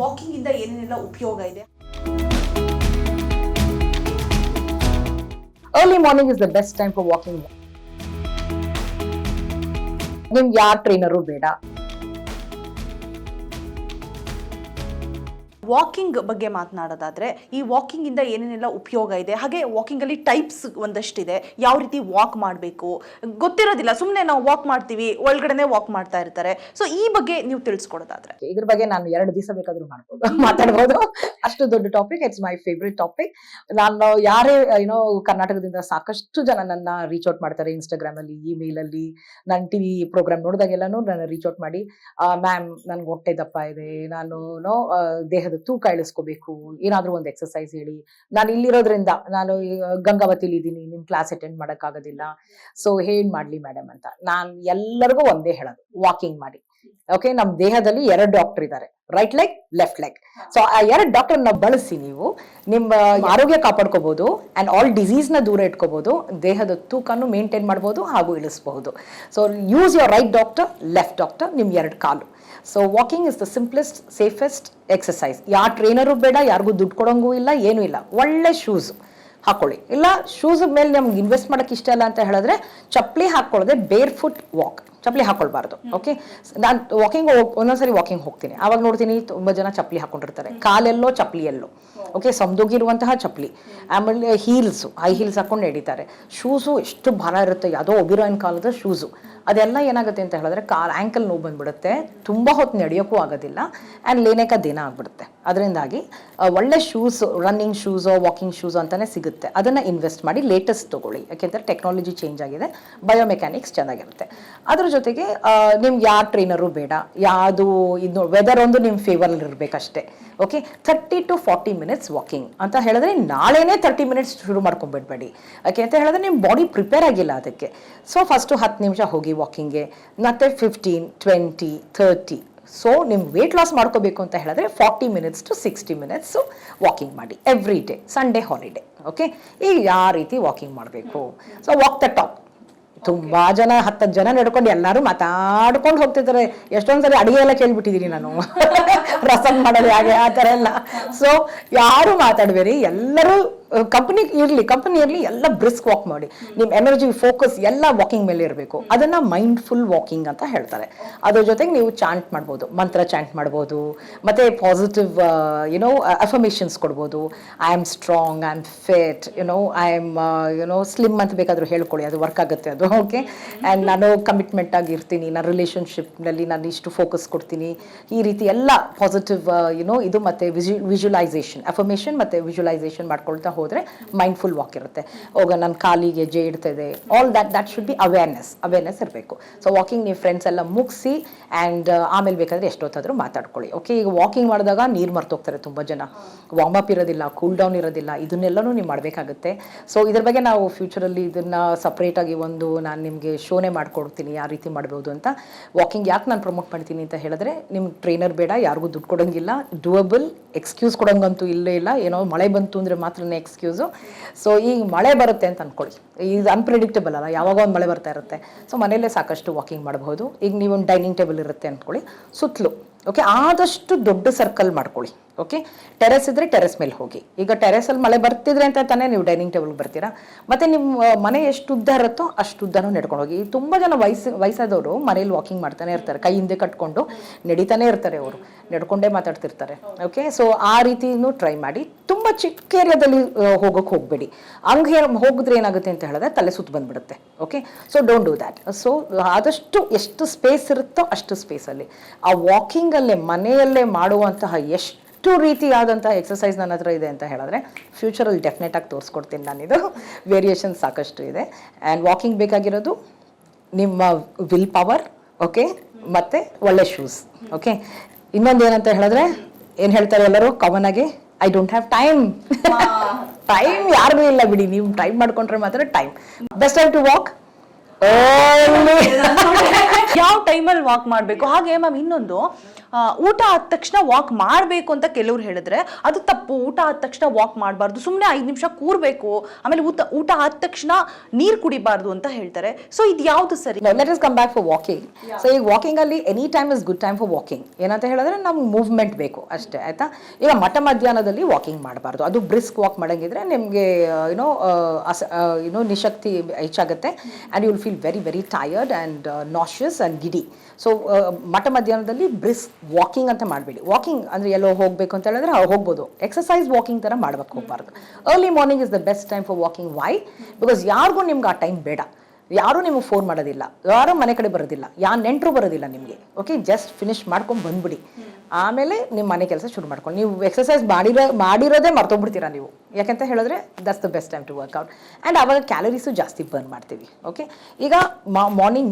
Walking ಇಂದ ಏನೇನೆಲ್ಲ ಉಪಯೋಗ ಇದೆ? Early morning is the best time for walking. ನಿಮ್ಗೆ ಯಾರ ಟ್ರೈನರು ಬೇಡ. ವಾಕಿಂಗ್ ಬಗ್ಗೆ ಮಾತನಾಡೋದಾದ್ರೆ ಈ ವಾಕಿಂಗ್ ಇಂದ ಏನೇನೆಲ್ಲ ಉಪಯೋಗ ಇದೆ, ಹಾಗೆ ವಾಕಿಂಗ್ ಅಲ್ಲಿ ಟೈಪ್ಸ್ ಒಂದಷ್ಟಿದೆ, ಯಾವ ರೀತಿ ವಾಕ್ ಮಾಡಬೇಕು ಗೊತ್ತಿರೋದಿಲ್ಲ, ಸುಮ್ಮನೆ ನಾವು ವಾಕ್ ಮಾಡ್ತೀವಿ, ಒಳಗಡೆನೆ ವಾಕ್ ಮಾಡ್ತಾ ಇರ್ತಾರೆ. ಸೊ ಈ ಬಗ್ಗೆ ನೀವು ತಿಳಿಸ್ಕೊಡೋದಾದ್ರೆ? ಇದ್ರ ಬಗ್ಗೆ ನಾನು 2 ದಿವಸ ಬೇಕಾದ್ರೂ ಮಾತಾಡ್ಬೋದು. ಅಷ್ಟು ದೊಡ್ಡ topic. It's my favourite topic. ನಾನು ಯಾರೇ ಕರ್ನಾಟಕದಿಂದ ಸಾಕಷ್ಟು ಜನ ನನ್ನ ರೀಚ್ ಔಟ್ ಮಾಡ್ತಾರೆ, ಇನ್ಸ್ಟಾಗ್ರಾಮ್ ಅಲ್ಲಿ, ಇಮೇಲ್ ಅಲ್ಲಿ, ನನ್ನ ಟಿವಿ ಪ್ರೋಗ್ರಾಮ್ ನೋಡಿದಾಗೆಲ್ಲಾನು ನನ್ನ ರೀಚ್ ಔಟ್ ಮಾಡಿ, ಮ್ಯಾಮ್ ನನ್ಗೆ ಹೊಟ್ಟೆ ದಪ್ಪ ಇದೆ, ನಾನು ದೇಹದ ತೂಕ ಇಳಿಸ್ಕೋಬೇಕು, ಏನಾದ್ರೂ ಒಂದು ಎಕ್ಸರ್ಸೈಸ್ ಹೇಳಿ, ನಾನು ಇಲ್ಲಿರೋದ್ರಿಂದ ನಾನು ಗಂಗಾವತಿಲಿ ಇದ್ದೀನಿ, ನಿಮ್ ಕ್ಲಾಸ್ ಅಟೆಂಡ್ ಮಾಡಕ್ ಆಗೋದಿಲ್ಲ, ಸೊ ಏನ್ ಮಾಡ್ಲಿ ಮೇಡಮ್ ಅಂತ ನಾನು ಎಲ್ಲರಿಗೂ ಒಂದೇ ಹೇಳೋದು, ವಾಕಿಂಗ್ ಮಾಡಿ. ಓಕೆ, ನಮ್ ದೇಹದಲ್ಲಿ 2 ಡಾಕ್ಟರ್ ಇದ್ದಾರೆ, right leg, left leg. So ಆ 2 ಡಾಕ್ಟರ್ ನ ಬಳಸಿ ನೀವು ನಿಮ್ಮ ಆರೋಗ್ಯ ಕಾಪಾಡ್ಕೋಬಹುದು ಅಂಡ್ ಆಲ್ ಡಿಸೀಸ್ ನ ದೂರ ಇಟ್ಕೋಬಹುದು, ದೇಹದ ತೂಕನ್ನು ಮೇಂಟೈನ್ ಮಾಡಬಹುದು ಹಾಗೂ ಇಳಿಸಬಹುದು. So use your right doctor, left doctor, ನಿಮ್ 2 ಕಾಲು. So walking is the simplest safest exercise. ಯಾವ ಟ್ರೈನರು ಬೇಡ, ಯಾರಿಗೂ ದುಡ್ಡು ಕೊಡೋಂಗೂ ಇಲ್ಲ, ಏನೂ ಇಲ್ಲ. ಒಳ್ಳೆ ಶೂಸ್ ಹಾಕೊಳ್ಳಿ. ಇಲ್ಲ ಶೂಸ್ ಮೇಲೆ ನಮ್ಗೆ ಇನ್ವೆಸ್ಟ್ ಮಾಡಕ್ ಇಷ್ಟ ಇಲ್ಲ ಅಂತ ಹೇಳಿದ್ರೆ ಚಪ್ಪಲಿ ಹಾಕೊಳ್ಳದೆ ಬೇರ್ ಫುಟ್ ವಾಕ್, ಚಪ್ಪಲಿ ಹಾಕೊಳ್ಬಾರ್ದು. ಓಕೆ, ನಾನು ವಾಕಿಂಗ್ ಒಂದೊಂದ್ಸರಿ ವಾಕಿಂಗ್ ಹೋಗ್ತೀನಿ, ಆವಾಗ ನೋಡ್ತೀನಿ ತುಂಬಾ ಜನ ಚಪ್ಪಲಿ ಹಾಕೊಂಡಿರ್ತಾರೆ, ಕಾಲೆಲ್ಲೋ ಚಪ್ಪಲಿ ಎಲ್ಲೋ. ಓಕೆ, ಸಮದೋಗಿರುವಂತಹ ಚಪ್ಪಲಿ, ಆಮೇಲೆ ಹೀಲ್ಸು, ಹೈ ಹೀಲ್ಸ್ ಹಾಕೊಂಡು ನಡೀತಾರೆ. ಶೂಸು ಎಷ್ಟು ಭಾರ ಇರುತ್ತೆ, ಯಾವುದೋ ಒಬಿರೋನ್ ಕಾಲದ ಶೂಸು. ಅದೆಲ್ಲ ಏನಾಗುತ್ತೆ ಅಂತ ಹೇಳಿದ್ರೆ ಆ್ಯಂಕಲ್ ನೋವು ಬಂದ್ಬಿಡುತ್ತೆ, ತುಂಬ ಹೊತ್ತು ನಡೆಯೋಕ್ಕೂ ಆಗೋದಿಲ್ಲ, ಆ್ಯಂಡ್ ಲೇನೇಕ ದಿನ ಆಗ್ಬಿಡುತ್ತೆ. ಅದರಿಂದಾಗಿ ಒಳ್ಳೆ ಶೂಸ್, ರನ್ನಿಂಗ್ ಶೂಸೋ ವಾಕಿಂಗ್ ಶೂಸೋ ಅಂತಾನೆ ಸಿಗುತ್ತೆ, ಅದನ್ನು ಇನ್ವೆಸ್ಟ್ ಮಾಡಿ ಲೇಟೆಸ್ಟ್ ತೊಗೊಳ್ಳಿ. ಯಾಕೆಂದರೆ ಟೆಕ್ನಾಲಜಿ ಚೇಂಜ್ ಆಗಿದೆ, ಬಯೋಮೆಕ್ಯಾನಿಕ್ಸ್ ಚೆನ್ನಾಗಿರುತ್ತೆ. ಅದ್ರ ಜೊತೆಗೆ ನಿಮ್ಗೆ ಯಾವ ಟ್ರೈನರು ಬೇಡ, ಯಾವುದು ಇದು ವೆದರ್ ಒಂದು ನಿಮ್ಮ ಫೇವರಲ್ಲಿ ಇರಬೇಕಷ್ಟೇ. ಓಕೆ, 30 to 40 minutes ವಾಕಿಂಗ್ ಅಂತ ಹೇಳಿದ್ರೆ ನಾಳೆನೇ 30 minutes ಶುರು ಮಾಡ್ಕೊಂಡ್ಬಿಡ್ಬೇಡಿ. ಯಾಕೆ ಅಂತ ಹೇಳಿದ್ರೆ ನಿಮ್ಮ ಬಾಡಿ ಪ್ರಿಪೇರ್ ಆಗಿಲ್ಲ ಅದಕ್ಕೆ. ಸೊ ಫಸ್ಟು 10 ನಿಮಿಷ ಹೋಗಿ ವಾಕಿಂಗ್ಗೆ, ಮತ್ತೆ 15, 20, 30. ಸೊ ನಿಮ್ಗೆ ವೆಯ್ಟ್ ಲಾಸ್ ಮಾಡ್ಕೋಬೇಕು ಅಂತ ಹೇಳಿದ್ರೆ 40 minutes to 60 minutes ವಾಕಿಂಗ್ ಮಾಡಿ every day, Sunday holiday. Okay, ಈಗ ಯಾವ ರೀತಿ ವಾಕಿಂಗ್ ಮಾಡಬೇಕು? So walk the talk. ತುಂಬಾ ಜನ 10 ಜನ ನಡ್ಕೊಂಡು ಎಲ್ಲರೂ ಮಾತಾಡ್ಕೊಂಡು ಹೋಗ್ತಿದ್ದಾರೆ. ಎಷ್ಟೊಂದ್ಸರಿ ಅಡಿಗೆ ಎಲ್ಲ ಕೇಳ್ಬಿಟ್ಟಿದೀನಿ ನಾನು, ರಸಮ್ ಮಾಡೋದು ಹಾಗೆ ಆ ಥರ ಎಲ್ಲ. ಸೊ ಯಾರು ಮಾತಾಡಬೇಡಿ, ಎಲ್ಲರೂ ಕಂಪನಿ ಇರಲಿ ಎಲ್ಲ ಬ್ರಿಸ್ಕ್ ವಾಕ್ ಮಾಡಿ. ನಿಮ್ಮ ಎನರ್ಜಿ ಫೋಕಸ್ ಎಲ್ಲ ವಾಕಿಂಗ್ ಮೇಲೆ ಇರಬೇಕು. ಅದನ್ನ ಮೈಂಡ್ಫುಲ್ ವಾಕಿಂಗ್ ಅಂತ ಹೇಳ್ತಾರೆ. ಅದ್ರ ಜೊತೆಗೆ ನೀವು ಚಾಂಟ್ ಮಾಡ್ಬೋದು, ಮಂತ್ರ ಚಾಂಟ್ ಮಾಡ್ಬೋದು, ಮತ್ತೆ ಪಾಸಿಟಿವ್ ಅಫರ್ಮೇಷನ್ಸ್ ಕೊಡ್ಬೋದು. I am strong, I am fit, I am slim ಅಂತ ಬೇಕಾದ್ರೂ ಹೇಳ್ಕೊಳ್ಳಿ, ಅದು ವರ್ಕ್ ಆಗುತ್ತೆ ಅದು. ಓಕೆ, ಆ್ಯಂಡ್ ನಾನು ಕಮಿಟ್ಮೆಂಟ್ ಆಗಿರ್ತೀನಿ, ನನ್ನ ರಿಲೇಷನ್ಶಿಪ್ನಲ್ಲಿ ನಾನು ಇಷ್ಟು ಫೋಕಸ್ ಕೊಡ್ತೀನಿ, ಈ ರೀತಿ ಎಲ್ಲ ಪಾಸಿಟಿವ್ ಇದು ಮತ್ತೆ ವಿಜುವಲೈಸೇಷನ್, ಅಫರ್ಮೇಷನ್ ಮತ್ತೆ ವಿಜುವಲೈಸೇಷನ್ ಮಾಡ್ಕೊಳ್ತಾ ಹೋದ್ರೆ ಮೈಂಡ್ಫುಲ್ ವಾಕ್ ಇರುತ್ತೆ. ನನ್ನ ಕಾಲಿಗೆ ಜೆ ಇಡ್ತದೆ, all that should be awareness ಇರಬೇಕು. ಸೊ ವಾಕಿಂಗ್ ನೀವು ಫ್ರೆಂಡ್ಸ್ ಎಲ್ಲ ಮುಗಿಸಿ ಆ್ಯಂಡ್ ಆಮೇಲೆ ಬೇಕಾದ್ರೆ ಎಷ್ಟೊತ್ತಾದರೂ ಮಾತಾಡ್ಕೊಳ್ಳಿ. ಓಕೆ, ಈಗ ವಾಕಿಂಗ್ ಮಾಡಿದಾಗ ನೀರು ಮರ್ತೋಗ್ತಾರೆ ತುಂಬ ಜನ, ವಾರ್ಮ್ ಅಪ್ ಇರೋದಿಲ್ಲ, ಕೂಲ್ ಡೌನ್ ಇರೋದಿಲ್ಲ, ಇದನ್ನೆಲ್ಲನೂ ನೀವು ಮಾಡಬೇಕಾಗುತ್ತೆ. ಸೊ ಇದ್ರ ಬಗ್ಗೆ ನಾವು ಫ್ಯೂಚರಲ್ಲಿ ಇದನ್ನು ಸಪ್ರೇಟಾಗಿ ನಾನು ನಿಮಗೆ ಶೋನೇ ಮಾಡ್ಕೊಡ್ತೀನಿ ಯಾವ ರೀತಿ ಮಾಡ್ಬೋದು ಅಂತ. ವಾಕಿಂಗ್ ಯಾಕೆ ನಾನು ಪ್ರಮೋಟ್ ಮಾಡ್ತೀನಿ ಅಂತ ಹೇಳಿದ್ರೆ, ನಿಮ್ಗೆ ಟ್ರೈನರ್ ಬೇಡ, ಯಾರಿಗೂ ದುಡ್ಡು ಕೊಡೋಂಗಿಲ್ಲ, ಡೂಯಬಲ್, ಎಕ್ಸ್ಕ್ಯೂಸ್ ಕೊಡೋಂಗಂತೂ ಇಲ್ಲೇ ಇಲ್ಲ. ಏನೋ ಮಳೆ ಬಂತು ಅಂದರೆ ಮಾತ್ರನೇ ಎಕ್ಸ್ಕ್ಯೂಸು. ಸೊ ಈಗ ಮಳೆ ಬರುತ್ತೆ ಅಂತ ಅಂದ್ಕೊಳ್ಳಿ, ಇದು ಅನ್ಪ್ರೆಡಿಕ್ಟಬಲ್ ಅಲ್ಲ, ಯಾವಾಗ ಒಂದು ಮಳೆ ಬರ್ತಾ ಇರುತ್ತೆ. ಸೊ ಮನೆಯಲ್ಲೇ ಸಾಕಷ್ಟು ವಾಕಿಂಗ್ ಮಾಡಬಹುದು. ಈಗ ನೀವೊಂದು ಡೈನಿಂಗ್ ಟೇಬಲ್ ಇರುತ್ತೆ ಅಂದ್ಕೊಳ್ಳಿ, ಸುತ್ತಲೂ. ಓಕೆ, ಆದಷ್ಟು ದೊಡ್ಡ ಸರ್ಕಲ್ ಮಾಡ್ಕೊಳ್ಳಿ. ಓಕೆ, ಟೆರೆಸ್ ಇದ್ರೆ ಟೆರೆಸ್ ಮೇಲೆ ಹೋಗಿ. ಈಗ ಟೆರೆಸಲ್ಲಿ ಮಳೆ ಬರ್ತಿದ್ರೆ ಅಂತ ತಾನೇ ನೀವು ಡೈನಿಂಗ್ ಟೇಬಲ್ಗೆ ಬರ್ತೀರಾ. ಮತ್ತೆ ನಿಮ್ಮ ಮನೆ ಎಷ್ಟು ಉದ್ದ ಇರುತ್ತೋ ಅಷ್ಟು ಉದ್ದನೂ ನಡ್ಕೊಂಡು ಹೋಗಿ. ತುಂಬ ಜನ ವಯಸ್ಸಾದವರು ಮನೇಲಿ ವಾಕಿಂಗ್ ಮಾಡ್ತಾನೆ ಇರ್ತಾರೆ, ಕೈ ಹಿಂದೆ ಕಟ್ಕೊಂಡು ನಡೀತಾನೆ ಇರ್ತಾರೆ, ಅವರು ನಡ್ಕೊಂಡೇ ಮಾತಾಡ್ತಿರ್ತಾರೆ. ಓಕೆ, ಸೊ ಆ ರೀತಿನೂ ಟ್ರೈ ಮಾಡಿ. ತುಂಬ ಚಿಕ್ಕ ಏರಿಯಾದಲ್ಲಿ ಹೋಗೋಕೆ ಹೋಗಬೇಡಿ. ಹಂಗೆ ಹೋಗಿದ್ರೆ ಏನಾಗುತ್ತೆ ಅಂತ ಹೇಳಿದ್ರೆ ತಲೆ ಸುತ್ತು ಬಂದ್ಬಿಡುತ್ತೆ. Okay, so don't do that. So ಆದಷ್ಟು ಎಷ್ಟು ಸ್ಪೇಸ್ ಇರುತ್ತೋ ಅಷ್ಟು ಸ್ಪೇಸಲ್ಲಿ ಆ ವಾಕಿಂಗಲ್ಲೇ ಮನೆಯಲ್ಲೇ ಮಾಡುವಂತಹ ಎಷ್ಟು ರೀತಿಯಾದಂತಹ ಎಕ್ಸಸೈಸ್ ನನ್ನ ಹತ್ರ ಇದೆ ಅಂತ ಹೇಳಿದ್ರೆ ಫ್ಯೂಚರಲ್ಲಿ ಡೆಫಿನೆಟ್ ಆಗಿ ತೋರಿಸ್ಕೊಡ್ತೀನಿ ನಾನಿದು. ವೇರಿಯೇಷನ್ ಸಾಕಷ್ಟು ಇದೆ. ಆ್ಯಂಡ್ ವಾಕಿಂಗ್ ಬೇಕಾಗಿರೋದು ನಿಮ್ಮ ವಿಲ್ ಪವರ್, ಓಕೆ, ಮತ್ತೆ ಒಳ್ಳೆ ಶೂಸ್. ಓಕೆ, ಇನ್ನೊಂದು ಏನಂತ ಹೇಳಿದ್ರೆ ಏನು ಹೇಳ್ತಾರೆ ಎಲ್ಲರೂ ಕಾಮನ್ ಆಗಿ, I don't have time. Time ಯಾರಿಗೂ ಇಲ್ಲ ಬಿಡಿ, ನೀವು ಟೈಮ್ ಮಾಡ್ಕೊಂಡ್ರೆ ಮಾತ್ರ time. Best time to walk ಯಾವ ಟೈಮಲ್ಲಿ ವಾಕ್ ಮಾಡಬೇಕು. ಹಾಗೆ ಮ್ಯಾಮ್ ಇನ್ನೊಂದು, ಊಟ ಆದ ತಕ್ಷಣ ವಾಕ್ ಮಾಡಬೇಕು ಅಂತ ಕೆಲವ್ರು ಹೇಳಿದ್ರೆ ಅದು ತಪ್ಪು. ಊಟ ಆದ ತಕ್ಷಣ ವಾಕ್ ಮಾಡಬಾರ್ದು, ಸುಮ್ಮನೆ 5 ನಿಮಿಷ ಕೂರಬೇಕು, ಆಮೇಲೆ ಊಟ ಆದ ತಕ್ಷಣ ನೀರು ಕುಡಿಬಾರ್ದು ಅಂತ ಹೇಳ್ತಾರೆ. ಸೊ ಇದು ಯಾವುದು ಸರಿ? Let us come back for walking. So ಈಗ ವಾಕಿಂಗ್ ಅಲ್ಲಿ any time is good time for walking. ಏನಂತ ಹೇಳಿದ್ರೆ ನಮ್ಗೆ ಮೂವ್ಮೆಂಟ್ ಬೇಕು ಅಷ್ಟೇ, ಆಯ್ತಾ. ಈಗ ಮಧ್ಯಾಹ್ನದಲ್ಲಿ ವಾಕಿಂಗ್ ಮಾಡಬಾರ್ದು. ಅದು ಬ್ರಿಸ್ಕ್ ವಾಕ್ ಮಾಡಂಗಿದ್ರೆ ನಿಮಗೆ ನಿಶಕ್ತಿ ಹೆಚ್ಚಾಗುತ್ತೆ and you will feel very very tired and nauseous and giddy. So ಮಧ್ಯಾಹ್ನದಲ್ಲಿ ಬ್ರಿಸ್ಕ್ ವಾಕಿಂಗ್ ಅಂತ ಮಾಡಬೇಡಿ. ವಾಕಿಂಗ್ ಅಂದರೆ ಎಲ್ಲೋ ಹೋಗಬೇಕು ಅಂತ ಹೇಳಿದ್ರೆ ಹೋಗ್ಬೋದು, ಎಕ್ಸಸೈಸ್ ವಾಕಿಂಗ್ ಥರ ಮಾಡ್ಬೇಕು ಹೋಗ್ಬಾರ್ದು. Early morning is the best time for walking. Why? Because ಯಾರಿಗೂ ನಿಮ್ಗೆ ಆ ಟೈಮ್ ಬೇಡ, ಯಾರೂ ನಿಮಗೆ ಫೋನ್ ಮಾಡೋದಿಲ್ಲ, ಯಾರೂ ಮನೆ ಕಡೆ ಬರೋದಿಲ್ಲ, ನೆಂಟರು ಬರೋದಿಲ್ಲ ನಿಮಗೆ. ಓಕೆ, ಜಸ್ಟ್ ಫಿನಿಶ್ ಮಾಡ್ಕೊಂಡು ಬಂದ್ಬಿಡಿ, ಆಮೇಲೆ ನಿಮ್ಮ ಮನೆ ಕೆಲಸ ಶುರು ಮಾಡ್ಕೊಂಡು. ನೀವು ಎಕ್ಸಸೈಸ್ ಮಾಡಿರೋದೇ ಮರ್ತೋಗ್ಬಿಡ್ತೀರಾ ನೀವು, ಯಾಕೆಂತ ಹೇಳಿದ್ರೆ that's the best time to workout. And ಆವಾಗ ಕ್ಯಾಲರೀಸು ಜಾಸ್ತಿ ಬರ್ನ್ ಮಾಡ್ತೀವಿ. ಓಕೆ, ಈಗ ಮಾರ್ನಿಂಗ್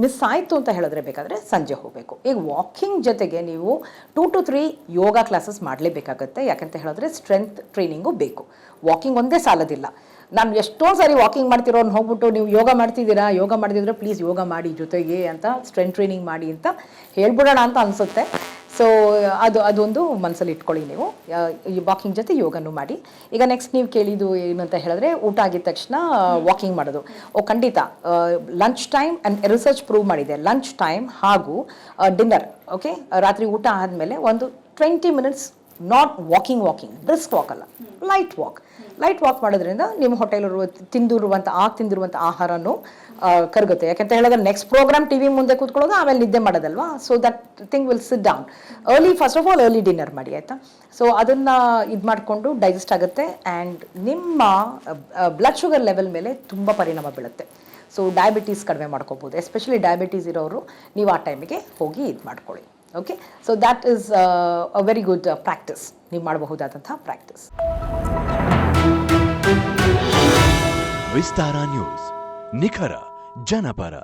ಮಿಸ್ ಆಯಿತು ಅಂತ ಹೇಳಿದ್ರೆ ಬೇಕಾದರೆ ಸಂಜೆ ಹೋಗಬೇಕು. ಈಗ ವಾಕಿಂಗ್ ಜೊತೆಗೆ ನೀವು 2 to 3 ಯೋಗ ಕ್ಲಾಸಸ್ ಮಾಡಲೇಬೇಕಾಗುತ್ತೆ. ಯಾಕಂತ ಹೇಳಿದ್ರೆ ಸ್ಟ್ರೆಂತ್ ಟ್ರೈನಿಂಗು ಬೇಕು. ವಾಕಿಂಗ್ ಒಂದೇ ಸಾಲದಿಲ್ಲ. ನಾನು ಎಷ್ಟೊಂದು ಸಾರಿ ವಾಕಿಂಗ್ ಮಾಡ್ತಿರೋ ಹೋಗ್ಬಿಟ್ಟು ನೀವು ಯೋಗ ಮಾಡ್ತಿದ್ದೀರಾ, ಯೋಗ ಮಾಡಿದ್ರೆ ಪ್ಲೀಸ್ ಯೋಗ ಮಾಡಿ ಜೊತೆಗೆ ಅಂತ, ಸ್ಟ್ರೆಂತ್ ಟ್ರೈನಿಂಗ್ ಮಾಡಿ ಅಂತ ಹೇಳ್ಬಿಡೋಣ ಅಂತ ಅನಿಸುತ್ತೆ. ಸೊ ಅದೊಂದು ಮನಸ್ಸಲ್ಲಿ ಇಟ್ಕೊಳ್ಳಿ ನೀವು. ಈ ವಾಕಿಂಗ್ ಜೊತೆ ಯೋಗನೂ ಮಾಡಿ. ಈಗ ನೆಕ್ಸ್ಟ್ ನೀವು ಕೇಳಿದ್ದು ಏನಂತ ಹೇಳಿದ್ರೆ ಊಟ ಆಗಿದ ತಕ್ಷಣ ವಾಕಿಂಗ್ ಮಾಡೋದು. ಖಂಡಿತ lunch time and research prove ಮಾಡಿದೆ, ಲಂಚ್ ಟೈಮ್ ಹಾಗೂ ಡಿನ್ನರ್, ಓಕೆ, ರಾತ್ರಿ ಊಟ ಆದಮೇಲೆ ಒಂದು 20 minutes not walking brisk walk ಅಲ್ಲ, ಲೈಟ್ ವಾಕ್ ಮಾಡೋದ್ರಿಂದ ನಿಮ್ಮ ಹೊಟ್ಟೆಲಿರುವ ತಿಂದಿರುವಂಥ ಆಹಾರನೂ ಕರಗುತ್ತೆ. ಯಾಕಂತ ಹೇಳಿದ್ರೆ ನೆಕ್ಸ್ಟ್ ಪ್ರೋಗ್ರಾಮ್ ಟಿವಿ ಮುಂದೆ ಕೂತ್ಕೊಳ್ಳೋದು, ಆಮೇಲೆ ನಿದ್ದೆ ಮಾಡೋದಲ್ವಾ. So that thing will sit down. First of all early dinner ಮಾಡಿ, ಆಯಿತಾ. ಸೊ ಅದನ್ನು ಇದು ಮಾಡಿಕೊಂಡು ಡೈಜೆಸ್ಟ್ ಆಗುತ್ತೆ ಆ್ಯಂಡ್ ನಿಮ್ಮ ಬ್ಲಡ್ ಶುಗರ್ ಲೆವೆಲ್ ಮೇಲೆ ತುಂಬ ಪರಿಣಾಮ ಬೀಳುತ್ತೆ. ಸೊ ಡಯಾಬಿಟೀಸ್ ಕಡಿಮೆ ಮಾಡ್ಕೋಬೋದು. ಎಸ್ಪೆಷಲಿ ಡಯಾಬಿಟೀಸ್ ಇರೋರು ನೀವು ಆ ಟೈಮಿಗೆ ಹೋಗಿ ಇದು ಮಾಡ್ಕೊಳ್ಳಿ. Okay, so that is a very good practice, ನೀವು ಮಾಡಬಹುದಾದಂತಹ ಪ್ರಾಕ್ಟೀಸ್. ವಿಸ್ತಾರ ನ್ಯೂಸ್, ನಿಖರ ಜನಪರ.